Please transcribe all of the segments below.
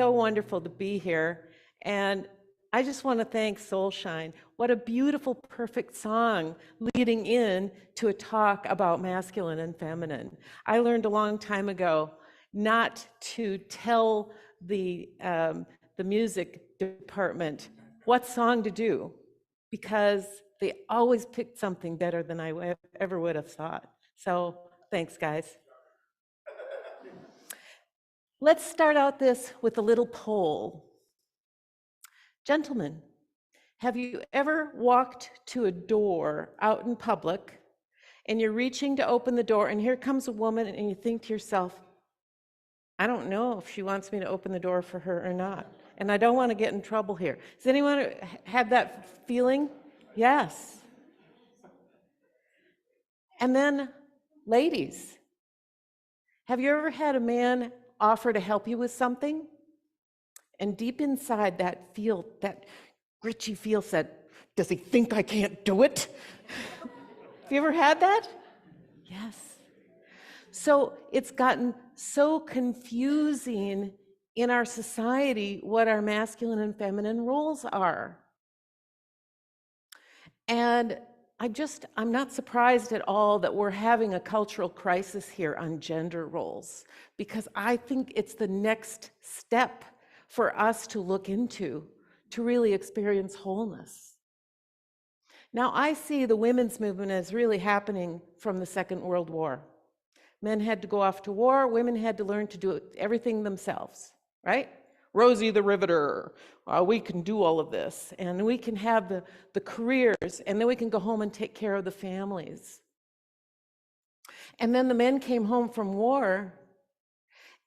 so wonderful to be here. And I just want to thank Soulshine. What a beautiful, perfect song leading in to a talk about masculine and feminine. I learned a long time ago not to tell the music department what song to do, because they always picked something better than I ever would have thought. So thanks, guys. Let's start out this with a little poll. Gentlemen, have you ever walked to a door out in public and you're reaching to open the door and here comes a woman and you think to yourself, I don't know if she wants me to open the door for her or not, and I don't want to get in trouble here. Does anyone have that feeling? Yes. And then, ladies, have you ever had a man offer to help you with something? And deep inside that gritchy feel said, does he think I can't do it? Have you ever had that? Yes. So it's gotten so confusing in our society what our masculine and feminine roles are. And I'm not surprised at all that we're having a cultural crisis here on gender roles, because I think it's the next step for us to look into to really experience wholeness. Now, I see the women's movement as really happening from the Second World War. Men had to go off to war, women had to learn to do everything themselves, right? Rosie the Riveter, we can do all of this, and we can have the careers, and then we can go home and take care of the families. And then the men came home from war,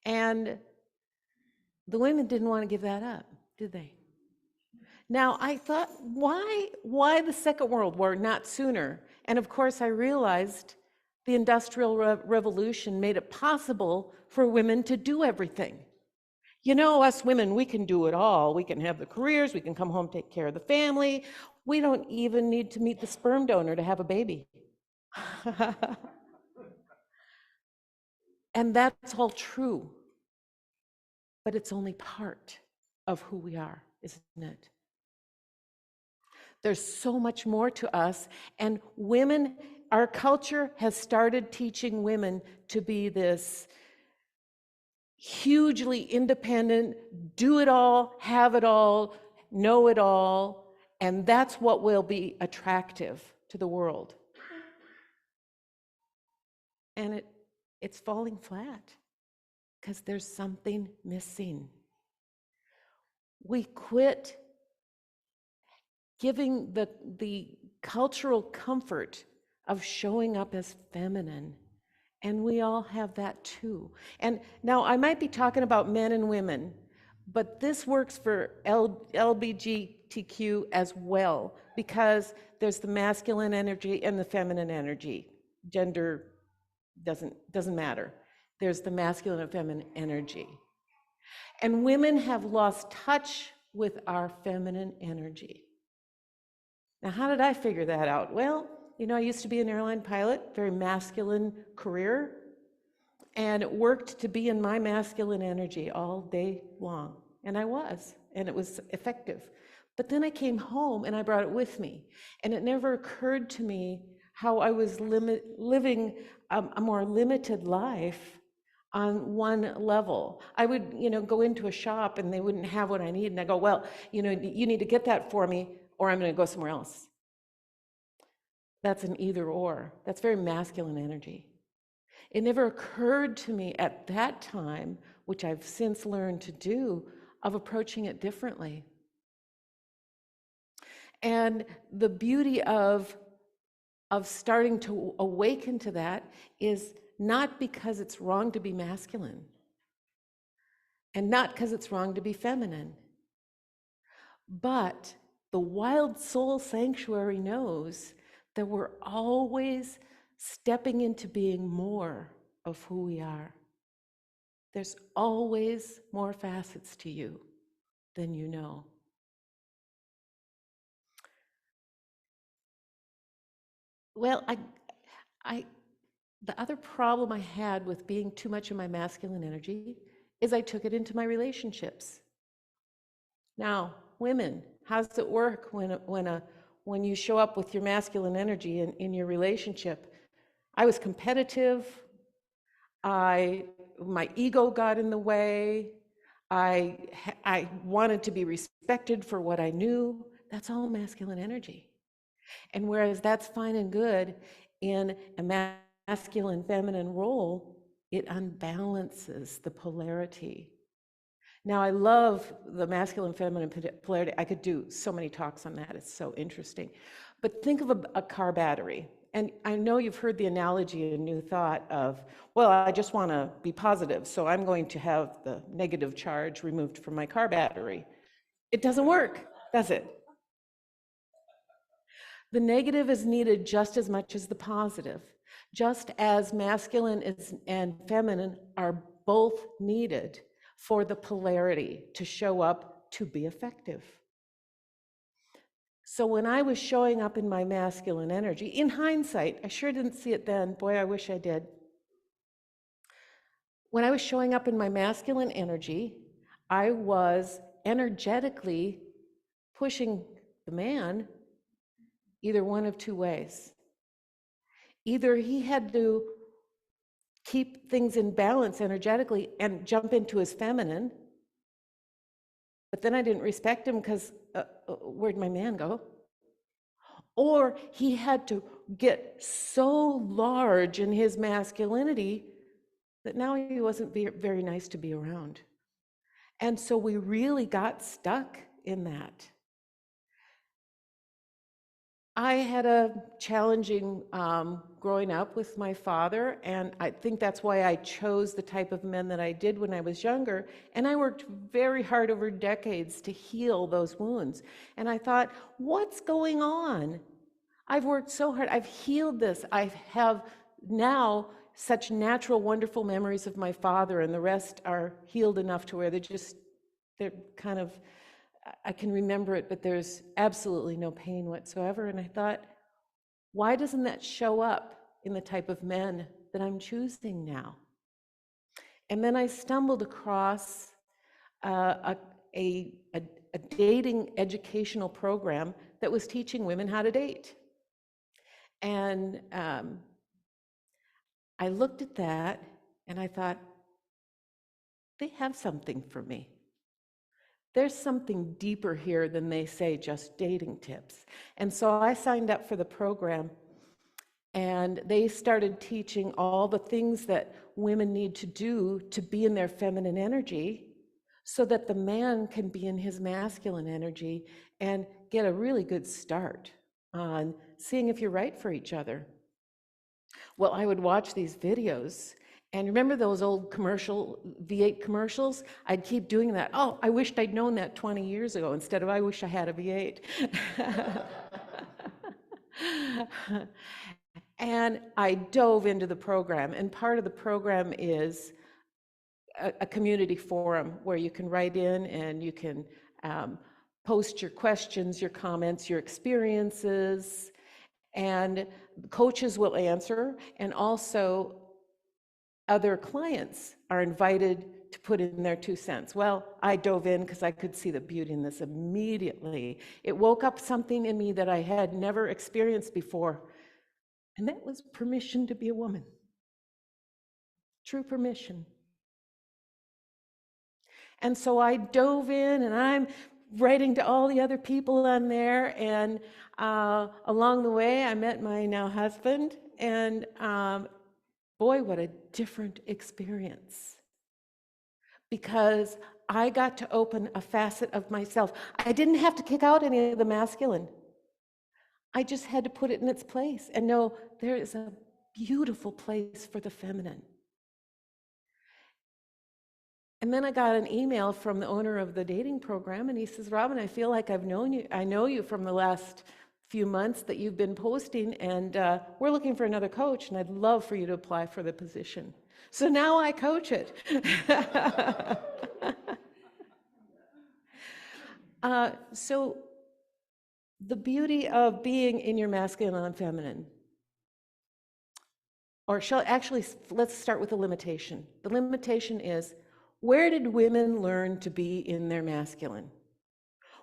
and the women didn't want to give that up, did they? Now, I thought, why the Second World War, not sooner? And of course, I realized the Industrial Revolution made it possible for women to do everything. You know, us women, we can do it all. We can have the careers, we can come home, take care of the family. We don't even need to meet the sperm donor to have a baby. And that's all true, but it's only part of who we are, isn't it? There's so much more to us, and women, our culture has started teaching women to be this hugely independent, do it all, have it all, know it all, and that's what will be attractive to the world. And it's falling flat because there's something missing. We quit giving the cultural comfort of showing up as feminine. And we all have that too. And now I might be talking about men and women, but this works for LGBTQ as well, because there's the masculine energy and the feminine energy. Gender doesn't matter. There's the masculine and feminine energy. And women have lost touch with our feminine energy. Now, how did I figure that out? Well, you know, I used to be an airline pilot, very masculine career, and it worked to be in my masculine energy all day long. And I was, and it was effective. But then I came home and I brought it with me. And it never occurred to me how I was living a more limited life on one level. I would, go into a shop and they wouldn't have what I need. And I go, well, you need to get that for me, or I'm going to go somewhere else. That's an either or. That's very masculine energy. It never occurred to me at that time, which I've since learned to do, of approaching it differently. And the beauty of starting to awaken to that is not because it's wrong to be masculine, and not because it's wrong to be feminine, but the wild soul sanctuary knows that we're always stepping into being more of who we are. There's always more facets to you than you know. Well, the other problem I had with being too much in my masculine energy is I took it into my relationships. Now, women, how does it work when you show up with your masculine energy in your relationship? I was competitive. My ego got in the way. I wanted to be respected for what I knew. That's all masculine energy. And whereas that's fine and good in a masculine feminine role, it unbalances the polarity. Now, I love the masculine feminine polarity. I could do so many talks on that. It's so interesting. But think of a car battery. And I know you've heard the analogy in New Thought of, well, I just want to be positive, so I'm going to have the negative charge removed from my car battery. It doesn't work, does it? The negative is needed just as much as the positive. Just as masculine and feminine are both needed for the polarity to show up to be effective. So when I was showing up in my masculine energy, in hindsight, I sure didn't see it then. Boy, I wish I did. When I was showing up in my masculine energy, I was energetically pushing the man either one of two ways. Either he had to keep things in balance energetically and jump into his feminine, but then I didn't respect him because where'd my man go? Or he had to get so large in his masculinity that now he wasn't very nice to be around. And so we really got stuck in that. I had a challenging growing up with my father, and I think that's why I chose the type of men that I did when I was younger. And I worked very hard over decades to heal those wounds. And I thought, what's going on? I've worked so hard. I've healed this. I have now such natural, wonderful memories of my father, and the rest are healed enough to where they're kind of, I can remember it, but there's absolutely no pain whatsoever. And I thought, why doesn't that show up in the type of men that I'm choosing now? And then I stumbled across a dating educational program that was teaching women how to date. And I looked at that and I thought, they have something for me. There's something deeper here than they say just dating tips. And so I signed up for the program, and they started teaching all the things that women need to do to be in their feminine energy so that the man can be in his masculine energy and get a really good start on seeing if you're right for each other. Well, I would watch these videos, and remember those old V8 commercials? I'd keep doing that. Oh, I wished I'd known that 20 years ago instead of I wish I had a V8. And I dove into the program, and part of the program is a community forum where you can write in and you can post your questions, your comments, your experiences, and coaches will answer, and also other clients are invited to put in their 2 cents. Well, I dove in because I could see the beauty in this immediately. It woke up something in me that I had never experienced before, and that was permission to be a woman. True permission. And so I dove in, and I'm writing to all the other people on there, and along the way I met my now husband, and boy, what a different experience. Because I got to open a facet of myself. I didn't have to kick out any of the masculine. I just had to put it in its place and know there is a beautiful place for the feminine. And then I got an email from the owner of the dating program, and he says, Robin, I feel like I've known you. I know you from the last few months that you've been posting, and we're looking for another coach, and I'd love for you to apply for the position. So now I coach it. So the beauty of being in your masculine and feminine, or let's start with the limitation. The limitation is, where did women learn to be in their masculine?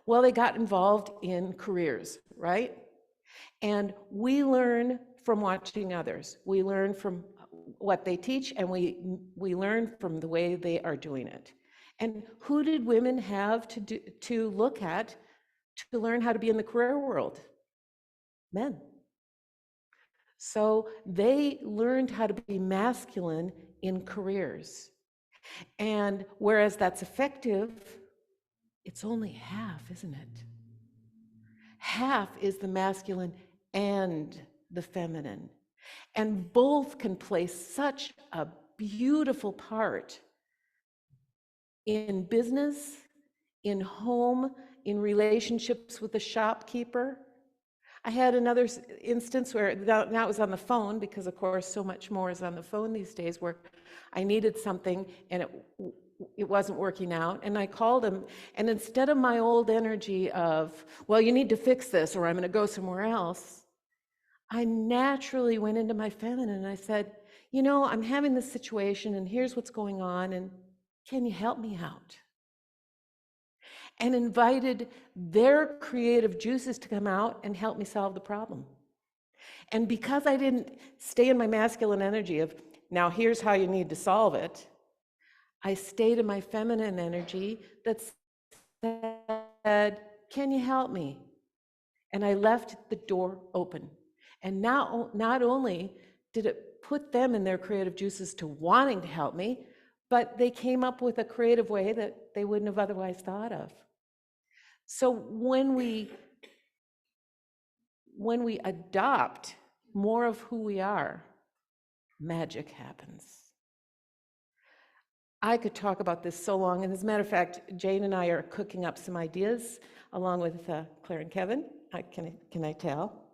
Well, they got involved in careers, right? And we learn from watching others. We learn from what they teach, and we learn from the way they are doing it. And who did women have to look at to learn how to be in the career world? Men. So they learned how to be masculine in careers. And whereas that's effective, it's only half, isn't it? Half is the masculine and the feminine. And both can play such a beautiful part in business, in home, in relationships with the shopkeeper. I had another instance where, that was on the phone, because of course so much more is on the phone these days, where I needed something and it wasn't working out, and I called him, and instead of my old energy of, well, you need to fix this or I'm going to go somewhere else, I naturally went into my feminine and I said, you know, I'm having this situation and here's what's going on, and can you help me out? And invited their creative juices to come out and help me solve the problem. And because I didn't stay in my masculine energy of, now here's how you need to solve it, I stayed in my feminine energy that said, can you help me? And I left the door open. And now, not only did it put them in their creative juices to wanting to help me, but they came up with a creative way that they wouldn't have otherwise thought of. So when we adopt more of who we are, magic happens. I could talk about this so long, and as a matter of fact, Jane and I are cooking up some ideas along with Claire and Kevin. Can I tell?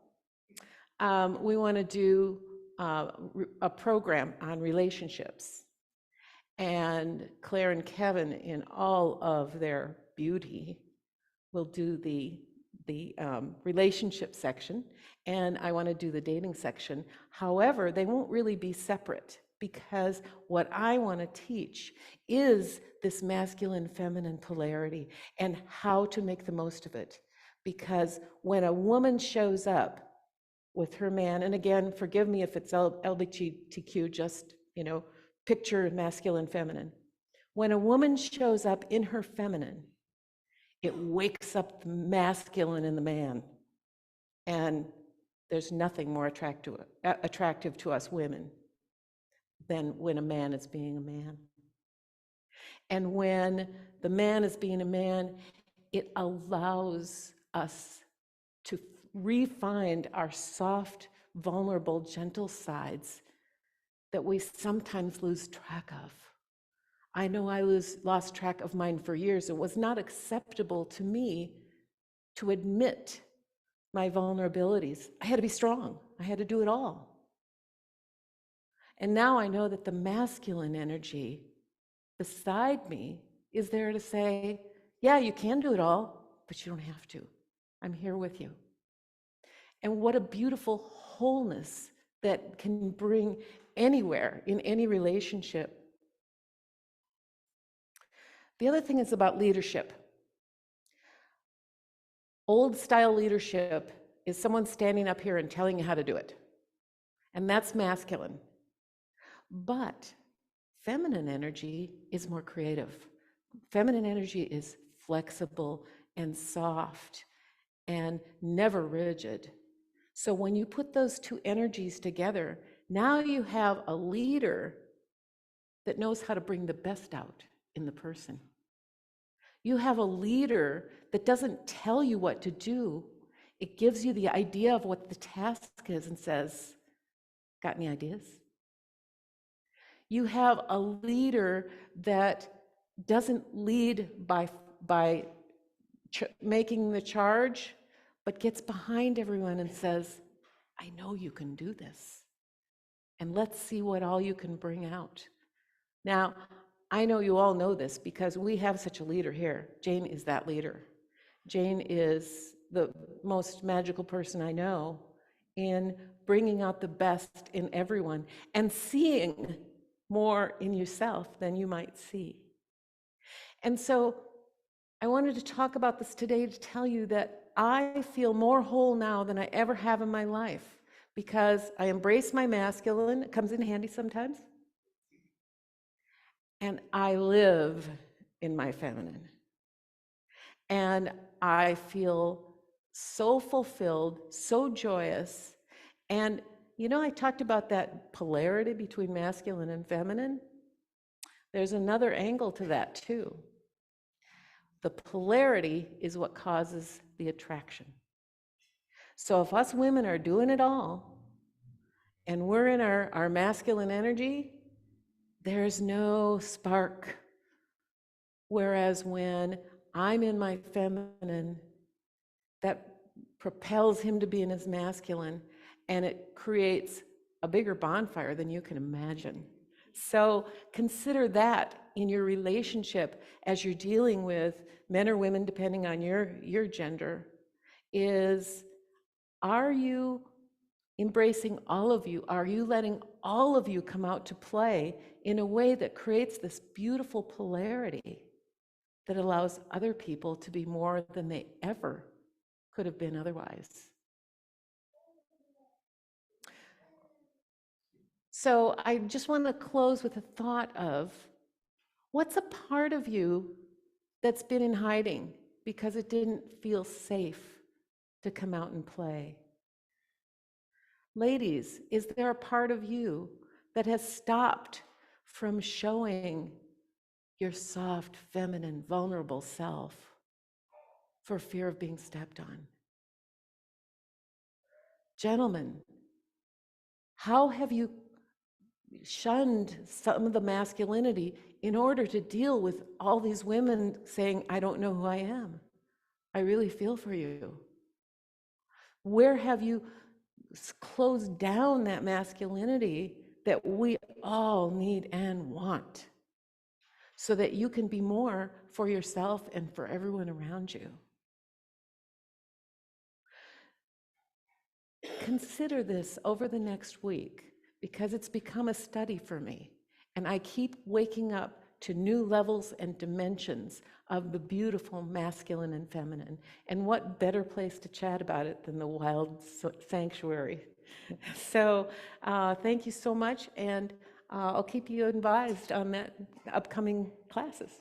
We want to do a program on relationships, and Claire and Kevin, in all of their beauty, will do the relationship section, and I want to do the dating section. However, they won't really be separate, because what I want to teach is this masculine feminine polarity and how to make the most of it. Because when a woman shows up with her man, and again, forgive me if it's LGBTQ, just, you know, picture masculine feminine. When a woman shows up in her feminine, it wakes up the masculine in the man. And there's nothing more attractive to us women than when a man is being a man. And when the man is being a man, it allows us to re-find our soft, vulnerable, gentle sides that we sometimes lose track of. I know I lost track of mine for years. It was not acceptable to me to admit my vulnerabilities. I had to be strong. I had to do it all. And now I know that the masculine energy beside me is there to say, yeah, you can do it all, but you don't have to. I'm here with you. And what a beautiful wholeness that can bring anywhere in any relationship. The other thing is about leadership. Old style leadership is someone standing up here and telling you how to do it. And that's masculine. But feminine energy is more creative. Feminine energy is flexible and soft and never rigid. So when you put those two energies together, now you have a leader that knows how to bring the best out in the person. You have a leader that doesn't tell you what to do. It gives you the idea of what the task is and says, got any ideas? You have a leader that doesn't lead by making the charge, but gets behind everyone and says, I know you can do this. And let's see what all you can bring out. Now, I know you all know this because we have such a leader here. Jane is that leader. Jane is the most magical person I know in bringing out the best in everyone and seeing more in yourself than you might see. And so I wanted to talk about this today to tell you that I feel more whole now than I ever have in my life because I embrace my masculine. It comes in handy sometimes. And I live in my feminine. And I feel so fulfilled, so joyous. And you know, I talked about that polarity between masculine and feminine. There's another angle to that too. The polarity is what causes the attraction. So if us women are doing it all and we're in our masculine energy, there's no spark. Whereas when I'm in my feminine, that propels him to be in his masculine, and it creates a bigger bonfire than you can imagine. So consider that in your relationship as you're dealing with men or women, depending on your gender, is, are you embracing all of you? Are you letting all of you come out to play in a way that creates this beautiful polarity that allows other people to be more than they ever could have been otherwise? So I just want to close with a thought of, what's a part of you that's been in hiding because it didn't feel safe to come out and play? Ladies, is there a part of you that has stopped from showing your soft, feminine, vulnerable self for fear of being stepped on? Gentlemen, how have you shunned some of the masculinity in order to deal with all these women saying, I don't know who I am? I really feel for you. Where have you closed down that masculinity that we all need and want, so that you can be more for yourself and for everyone around you? Consider this over the next week, because it's become a study for me, and I keep waking up to new levels and dimensions of the beautiful masculine and feminine. And what better place to chat about it than the wild sanctuary? So thank you so much, and I'll keep you advised on that upcoming classes.